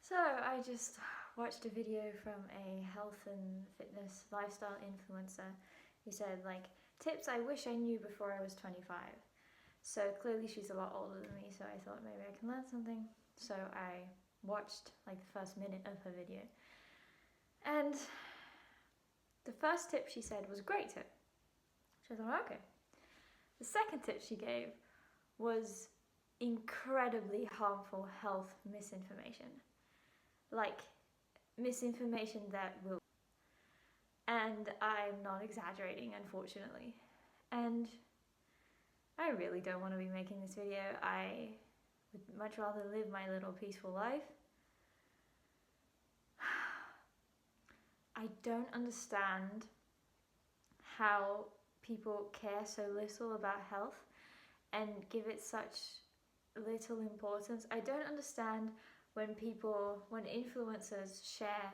So I just watched a video from a health and fitness lifestyle influencer who said tips I wish I knew before I was 25. So clearly she's a lot older than me, so I thought maybe I can learn something. So I watched the first minute of her video. And the first tip she said was a great tip. So I thought, okay. The second tip she gave was incredibly harmful health misinformation. Misinformation that will, and I'm not exaggerating, unfortunately. And I really don't want to be making this video. I would much rather live my little peaceful life. I don't understand how people care so little about health and give it such little importance. I don't understand when influencers share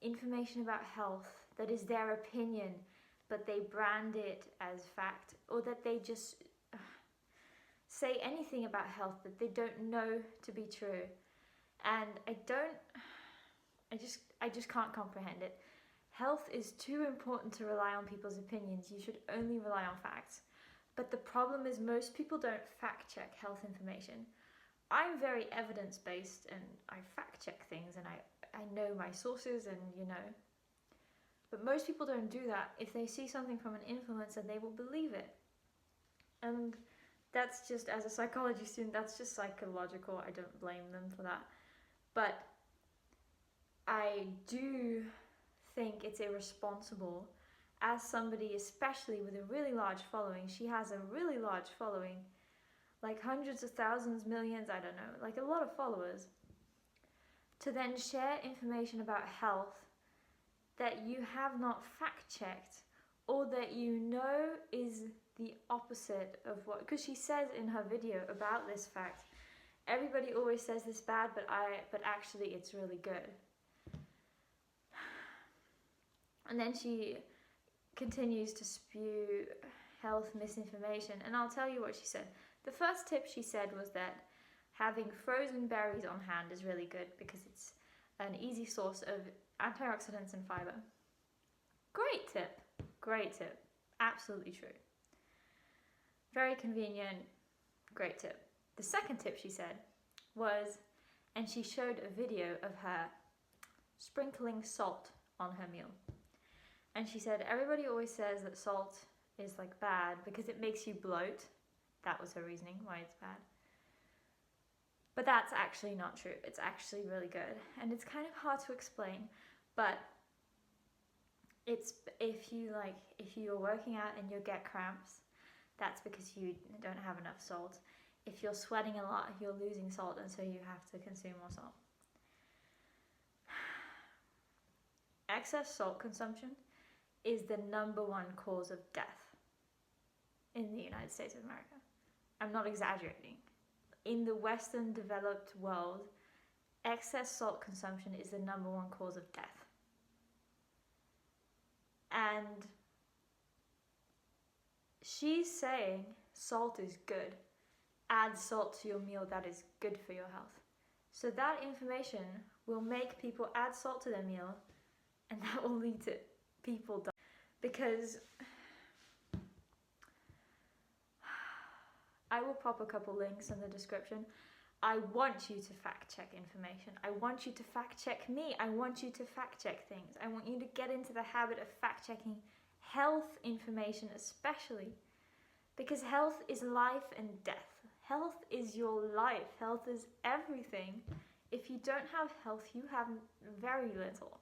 information about health that is their opinion, but they brand it as fact, or that they just say anything about health that they don't know to be true. And I just can't comprehend it. Health is too important to rely on people's opinions. You should only rely on facts. But the problem is most people don't fact check health information. I'm very evidence-based and I fact check things and I know my sources and But most people don't do that. If they see something from an influencer, they will believe it. And that's just, as a psychology student, that's just psychological. I don't blame them for that. But I do think it's irresponsible as somebody, especially with a really large following. She has a really large following, hundreds of thousands, millions, I don't know, a lot of followers, to then share information about health that you have not fact-checked, or that you know is the opposite of what, because she says in her video about this fact, everybody always says this bad, but actually it's really good. And then she continues to spew health misinformation, and I'll tell you what she said. The first tip she said was that having frozen berries on hand is really good because it's an easy source of antioxidants and fiber. Great tip, absolutely true. Very convenient, great tip. The second tip she said was, and she showed a video of her sprinkling salt on her meal. And she said, everybody always says that salt is bad because it makes you bloat. That was her reasoning why it's bad. But that's actually not true. It's actually really good. And it's kind of hard to explain, but it's if you're working out and you get cramps, that's because you don't have enough salt. If you're sweating a lot, you're losing salt, and so you have to consume more salt. Excess salt consumption is the #1 cause of death in the United States of America. I'm not exaggerating. In the Western developed world, excess salt consumption is the #1 cause of death. And she's saying salt is good. Add salt to your meal, that is good for your health. So that information will make people add salt to their meal, and that will lead to people dying. Because I will pop a couple links in the description. I want you to fact check information. I want you to fact check me. I want you to fact check things. I want you to get into the habit of fact checking health information, especially because health is life and death. Health is your life. Health is everything. If you don't have health, you have very little.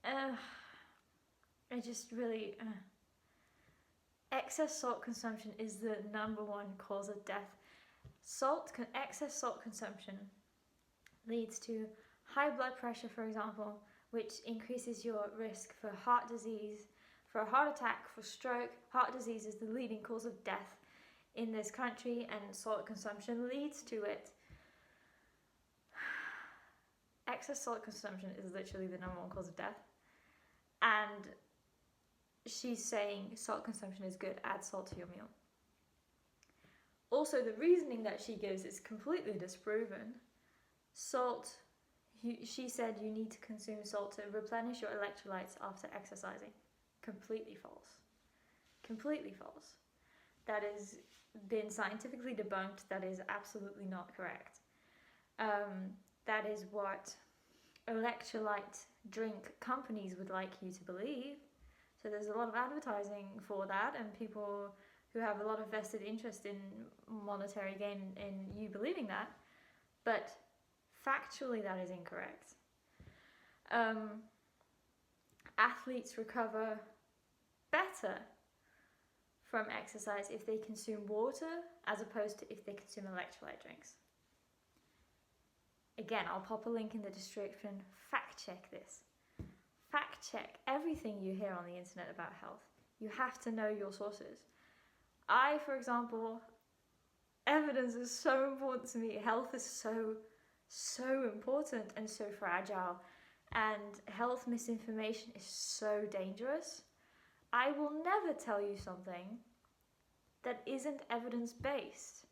I just really... Excess salt consumption is the #1 cause of death. Excess salt consumption leads to high blood pressure, for example, which increases your risk for heart disease, for a heart attack, for stroke. Heart disease is the leading cause of death in this country, and salt consumption leads to it. Excess salt consumption is literally the #1 cause of death. And she's saying salt consumption is good, add salt to your meal. Also, the reasoning that she gives is completely disproven. Salt, she said you need to consume salt to replenish your electrolytes after exercising. Completely false. Completely false. That has been scientifically debunked. That is absolutely not correct. That is what electrolyte drink companies would like you to believe. So there's a lot of advertising for that, and people who have a lot of vested interest in monetary gain in you believing that. But factually, that is incorrect. Athletes recover better from exercise if they consume water as opposed to if they consume electrolyte drinks. Again, I'll pop a link in the description. Fact check this. Fact check everything you hear on the internet about health. You have to know your sources. I, for example, evidence is so important to me. Health is so important and so fragile. And health misinformation is so dangerous. I will never tell you something that isn't evidence-based.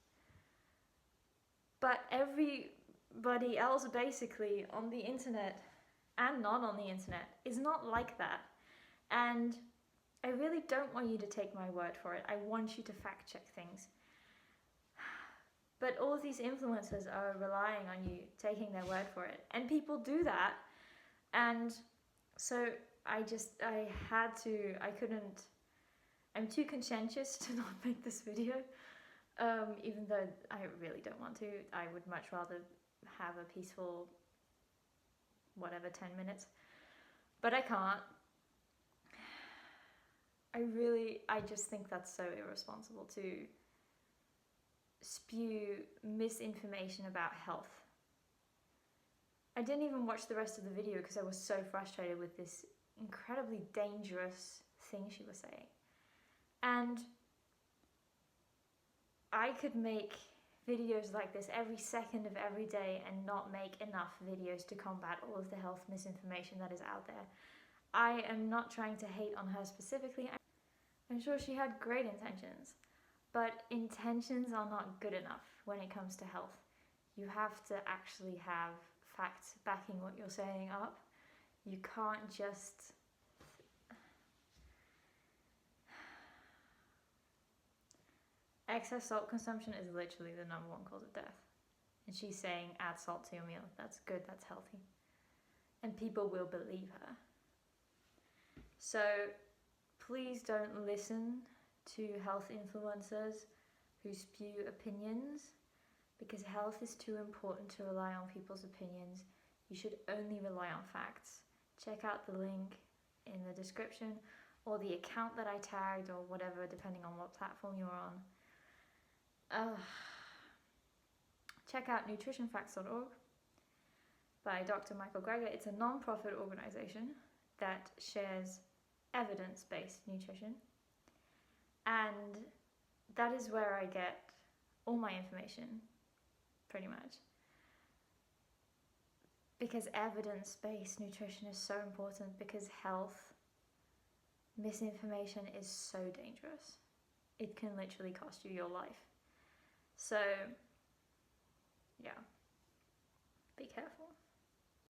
But everybody else basically on the internet and not on the internet is not like that. And I really don't want you to take my word for it. I want you to fact check things. But all of these influencers are relying on you taking their word for it. And people do that. And so I'm too conscientious to not make this video. Even though I really don't want to. I would much rather have a peaceful, 10 minutes. But I can't. I just think that's so irresponsible to spew misinformation about health. I didn't even watch the rest of the video because I was so frustrated with this incredibly dangerous thing she was saying. And I could make videos like this every second of every day and not make enough videos to combat all of the health misinformation that is out there. I am not trying to hate on her specifically. I'm sure she had great intentions, but intentions are not good enough when it comes to health. You have to actually have facts backing what you're saying up. You can't just... Excess salt consumption is literally the number one cause of death. And she's saying add salt to your meal. That's good, that's healthy. And people will believe her. So please don't listen to health influencers who spew opinions, because health is too important to rely on people's opinions. You should only rely on facts. Check out the link in the description, or the account that I tagged, or whatever, depending on what platform you're on. Check out nutritionfacts.org by Dr. Michael Greger. It's a non-profit organization that shares evidence-based nutrition, and that is where I get all my information, pretty much, because evidence-based nutrition is so important, because health misinformation is so dangerous. It can literally cost you your life. So yeah, be careful.